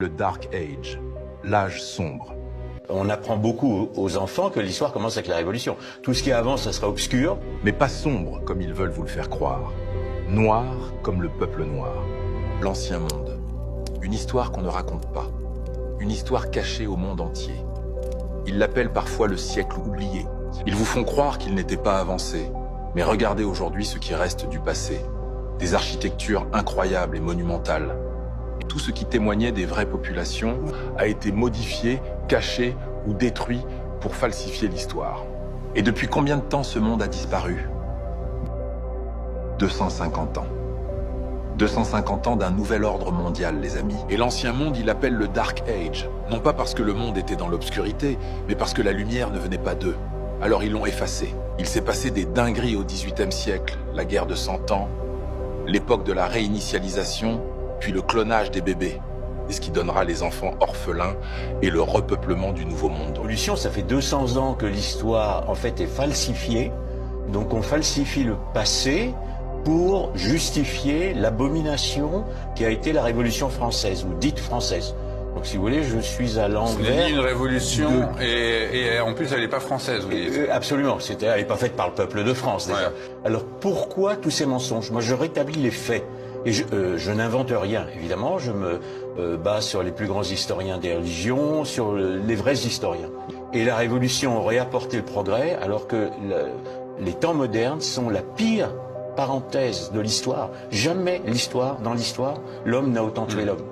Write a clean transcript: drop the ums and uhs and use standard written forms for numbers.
Le Dark Age, l'âge sombre. On apprend beaucoup aux enfants que l'histoire commence avec la Révolution. Tout ce qui est avant, ça sera obscur. Mais pas sombre comme ils veulent vous le faire croire. Noir comme le peuple noir. L'Ancien Monde. Une histoire qu'on ne raconte pas. Une histoire cachée au monde entier. Ils l'appellent parfois le siècle oublié. Ils vous font croire qu'il n'était pas avancé. Mais regardez aujourd'hui ce qui reste du passé. Des architectures incroyables et monumentales. Et tout ce qui témoignait des vraies populations a été modifié, caché ou détruit pour falsifier l'histoire. Et depuis combien de temps ce monde a disparu? 250 ans. 250 ans d'un nouvel ordre mondial, les amis. Et l'ancien monde, il l'appelle le Dark Age. Non pas parce que le monde était dans l'obscurité, mais parce que la lumière ne venait pas d'eux. Alors ils l'ont effacé. Il s'est passé des dingueries au XVIIIe siècle, la guerre de 100 ans, l'époque de la réinitialisation, puis le clonage des bébés. Et ce qui donnera les enfants orphelins et le repeuplement du Nouveau Monde. L'évolution, ça fait 200 ans que l'histoire, en fait, est falsifiée. Donc on falsifie le passé pour justifier l'abomination qui a été la Révolution française, ou dite française. Donc si vous voulez, je suis à l'envers. C'est une révolution et en plus elle n'est pas française. Vous dites. Absolument, elle n'est pas faite par le peuple de France déjà. Ouais. Alors pourquoi tous ces mensonges? Moi je rétablis les faits. Et je n'invente rien, évidemment, je me base sur les plus grands historiens des religions, sur les vrais historiens. Et la Révolution aurait apporté le progrès, alors que les temps modernes sont la pire parenthèse de l'histoire. Jamais dans l'histoire, l'homme n'a autant tué l'homme.